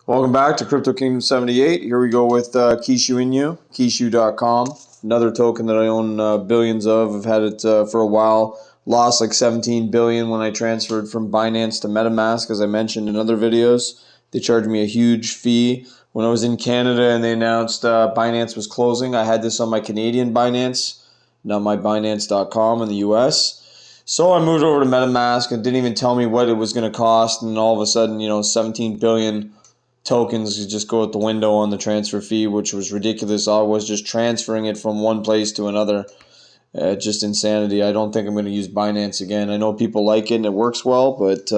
Welcome back to Crypto Kingdom 78. Here we go with Kishu Inu, kishu.com. Another token that I own billions of. I've had it for a while. Lost like 17 billion when I transferred from Binance to MetaMask, as I mentioned in other videos. They charged me a huge fee. When I was in Canada and they announced Binance was closing, I had this on my Canadian Binance, not my Binance.com in the US. So I moved over to MetaMask and didn't even tell me what it was going to cost. And all of a sudden, 17 billion tokens just go out the window on the transfer fee, which was ridiculous. I was just transferring it from one place to another. Just insanity. I don't think I'm going to use Binance again. I know people like it and it works well, but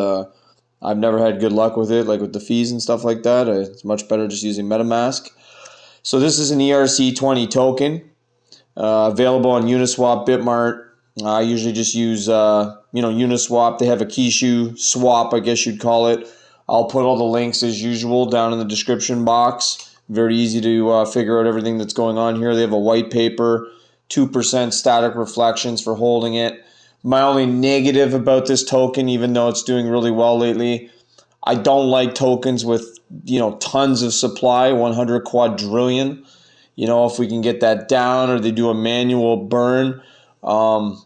I've never had good luck with it, like with the fees and stuff like that. It's much better just using MetaMask. So this is an ERC20 token, available on Uniswap, Bitmart. I usually just use Uniswap. They have a Kishu swap, I guess you'd call it. I'll put all the links as usual down in the description box. Very easy to figure out everything that's going on here. They have a white paper, 2% static reflections for holding it. My only negative about this token, even though it's doing really well lately, I don't like tokens with tons of supply, 100 quadrillion. If we can get that down, or they do a manual burn. Of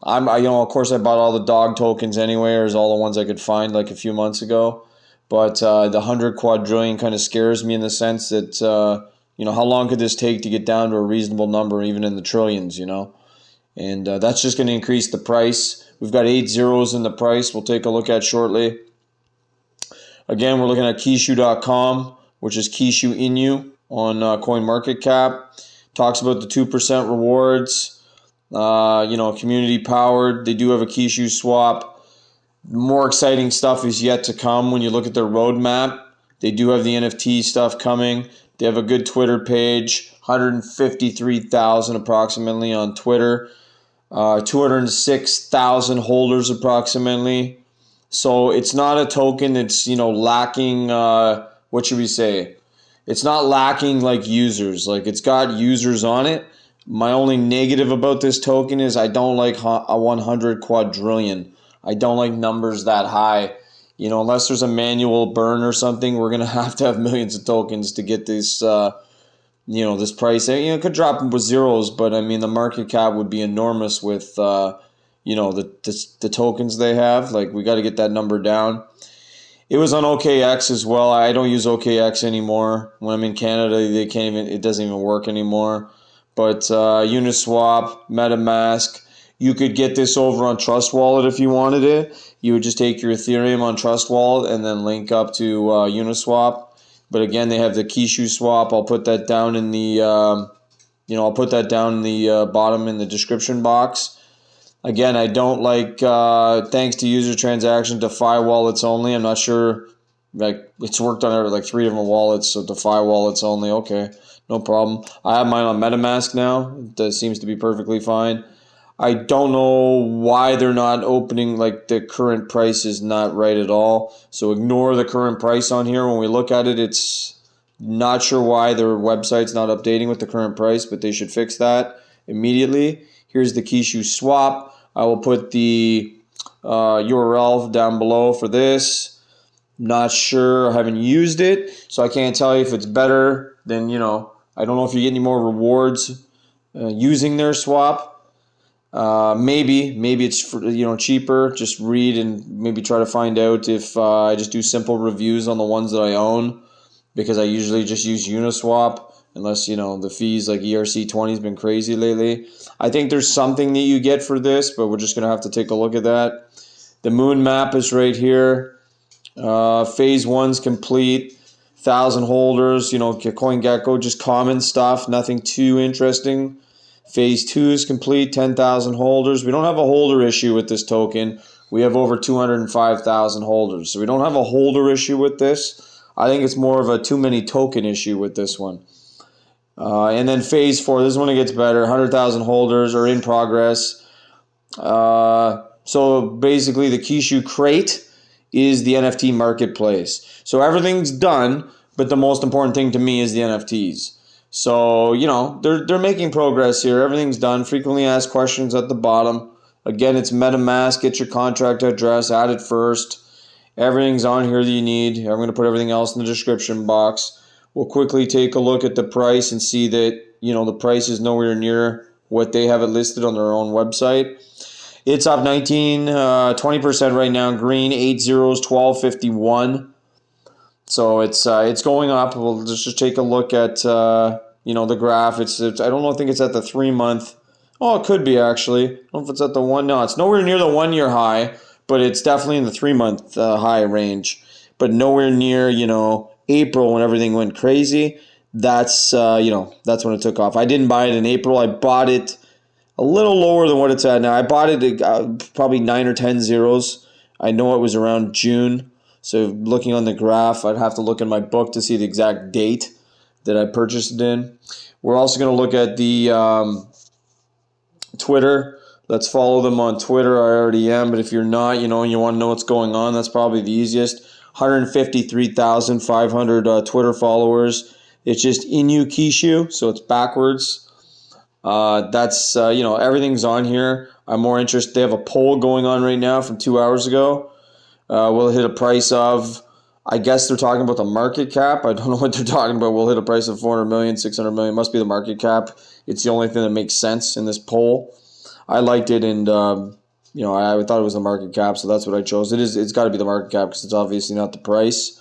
course I bought all the dog tokens anyway, or all the ones I could find like a few months ago. But the 100 quadrillion kind of scares me in the sense that, how long could this take to get down to a reasonable number, even in the trillions, And that's just going to increase the price. We've got 8 zeros in the price we'll take a look at shortly. Again, we're looking at kishu.com, which is Kishu Inu on CoinMarketCap. Talks about the 2% rewards, community powered. They do have a Kishu swap. More exciting stuff is yet to come when you look at their roadmap. They do have the NFT stuff coming. They have a good Twitter page, 153,000 approximately on Twitter, 206,000 holders approximately. So it's not a token that's, lacking, what should we say? It's not lacking like users. Like, it's got users on it. My only negative about this token is I don't like a 100 quadrillion. I don't like numbers that high. Unless there's a manual burn or something, we're going to have millions of tokens to get this, this price. It could drop with zeros, but I mean, the market cap would be enormous with, the tokens they have. Like, we got to get that number down. It was on OKX as well. I don't use OKX anymore. When I'm in Canada, it doesn't even work anymore. But Uniswap, MetaMask. You could get this over on Trust Wallet if you wanted it. You would just take your Ethereum on Trust Wallet and then link up to Uniswap. But again, they have the Kishu swap. I'll put that down in the bottom in the description box. Again, I don't like thanks to user transaction DeFi wallets only. I'm not sure. Like, it's worked on like 3 different wallets, so DeFi wallets only. Okay, no problem. I have mine on MetaMask now. That seems to be perfectly fine. I don't know why they're not opening, like the current price is not right at all. So ignore the current price on here. When we look at it, it's not sure why their website's not updating with the current price, but they should fix that immediately. Here's the Kishu swap. I will put the URL down below for this. Not sure. I haven't used it, so I can't tell you if it's better than, I don't know if you get any more rewards using their swap. Maybe it's cheaper. Just read and maybe try to find out if I just do simple reviews on the ones that I own, because I usually just use Uniswap unless the fees like ERC20 has been crazy lately. I think there's something that you get for this, but we're just gonna have to take a look at that. The moon map is right here. Phase 1's complete. 1,000 holders. CoinGecko, just common stuff. Nothing too interesting. Phase 2 is complete, 10,000 holders. We don't have a holder issue with this token. We have over 205,000 holders. So we don't have a holder issue with this. I think it's more of a too many token issue with this one. And then Phase 4, this is when it gets better. 100,000 holders are in progress. So basically the Kishu crate is the NFT marketplace. So everything's done, but the most important thing to me is the NFTs. So, they're making progress here. Everything's done. Frequently asked questions at the bottom. Again, it's MetaMask. Get your contract address. Add it first. Everything's on here that you need. I'm going to put everything else in the description box. We'll quickly take a look at the price and see that, the price is nowhere near what they have it listed on their own website. It's up 20% right now. Green, 8 zeros, 12.51. So it's going up. We'll just take a look at the graph. It's I don't know. I think it's at the 3-month. Oh, it could be actually. I don't know if it's at the one. No, it's nowhere near the 1-year high, but it's definitely in the 3-month high range. But nowhere near April when everything went crazy. That's that's when it took off. I didn't buy it in April. I bought it a little lower than what it's at now. I bought it probably 9 or 10 zeros. I know it was around June. So looking on the graph, I'd have to look in my book to see the exact date that I purchased it in. We're also going to look at the Twitter. Let's follow them on Twitter. I already am, but if you're not, and you want to know what's going on, that's probably the easiest. 153,500 Twitter followers. It's just Inu Kishu, so it's backwards. That's everything's on here. I'm more interested. They have a poll going on right now from 2 hours ago. We'll hit a price of, I guess they're talking about the market cap. I don't know what they're talking about. We'll hit a price of 400 million, 600 million. Must be the market cap. It's the only thing that makes sense in this poll. I liked it, and I thought it was the market cap, so that's what I chose. It's got to be the market cap because it's obviously not the price.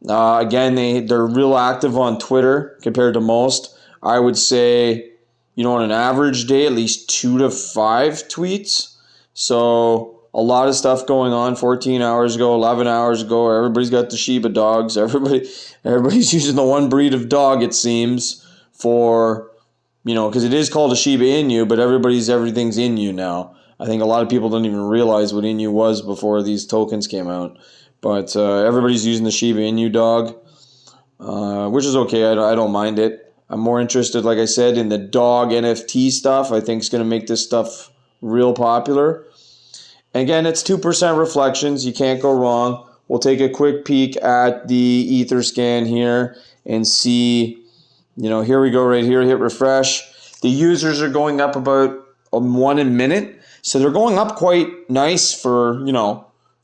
Again, they're real active on Twitter compared to most. I would say, on an average day, at least 2 to 5 tweets. So a lot of stuff going on 14 hours ago, 11 hours ago. Everybody's got the Shiba dogs. Everybody's using the one breed of dog, it seems, for, because it is called a Shiba Inu, but everything's Inu now. I think a lot of people don't even realize what Inu was before these tokens came out. But everybody's using the Shiba Inu dog, which is okay. I don't mind it. I'm more interested, like I said, in the dog NFT stuff. I think it's going to make this stuff real popular. Again, it's 2% reflections. You can't go wrong. We'll take a quick peek at the Ether scan here and see, here we go right here. Hit refresh. The users are going up about 1 a minute. So they're going up quite nice for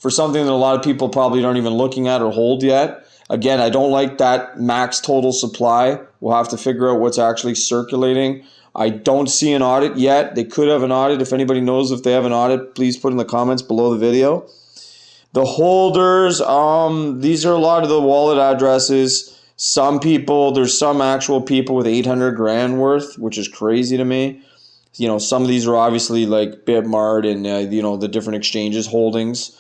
something that a lot of people probably aren't even looking at or hold yet. Again, I don't like that max total supply. We'll have to figure out what's actually circulating. I don't see an audit yet. They could have an audit. If anybody knows if they have an audit, please put in the comments below the video. The holders, these are a lot of the wallet addresses. Some people, there's some actual people with 800 grand worth, which is crazy to me. Some of these are obviously like Bitmart and, the different exchanges holdings.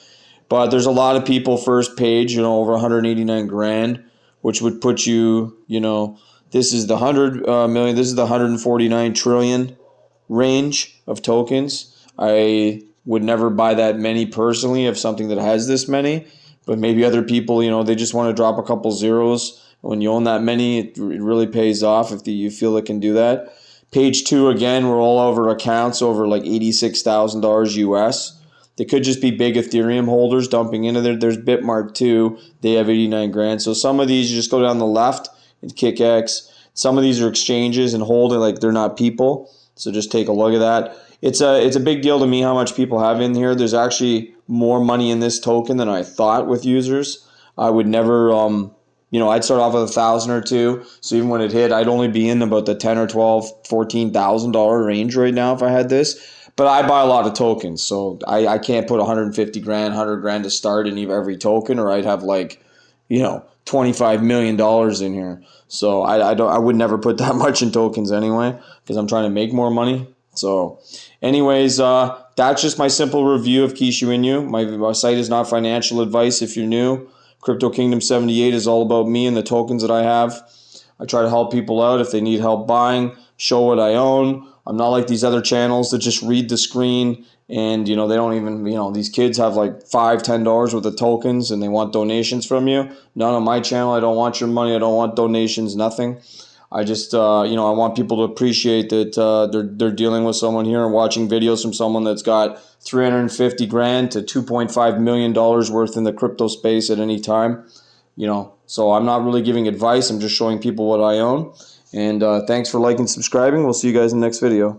But there's a lot of people first page, over 189 grand, which would put you, this is the 100 million, this is the 149 trillion range of tokens. I would never buy that many personally of something that has this many, but maybe other people, they just want to drop a couple zeros. When you own that many, it really pays off if you feel it can do that. Page 2, again, we're all over accounts over like $86,000 US. They could just be big Ethereum holders dumping into there. There's Bitmart too. They have 89 grand. So some of these, you just go down the left and kick X. Some of these are exchanges and holding like they're not people. So just take a look at that. It's a big deal to me how much people have in here. There's actually more money in this token than I thought with users. I would never, I'd start off with 1,000 or 2. So even when it hit, I'd only be in about the $10 or $12, $14,000 range right now if I had this. But I buy a lot of tokens, so I can't put 150 grand, 100 grand to start in every token, or I'd have like, $25 million in here. So I would never put that much in tokens anyway, because I'm trying to make more money. So anyways, that's just my simple review of Kishu Inu. My site is not financial advice if you're new. Crypto Kingdom 78 is all about me and the tokens that I have. I try to help people out if they need help buying, show what I own. I'm not like these other channels that just read the screen and, they don't even, these kids have like $5, $10 worth of tokens and they want donations from you. Not on my channel. I don't want your money. I don't want donations, nothing. I just, I want people to appreciate that they're dealing with someone here and watching videos from someone that's got 350 grand to $2.5 million worth in the crypto space at any time. So I'm not really giving advice. I'm just showing people what I own. And thanks for liking and subscribing. We'll see you guys in the next video.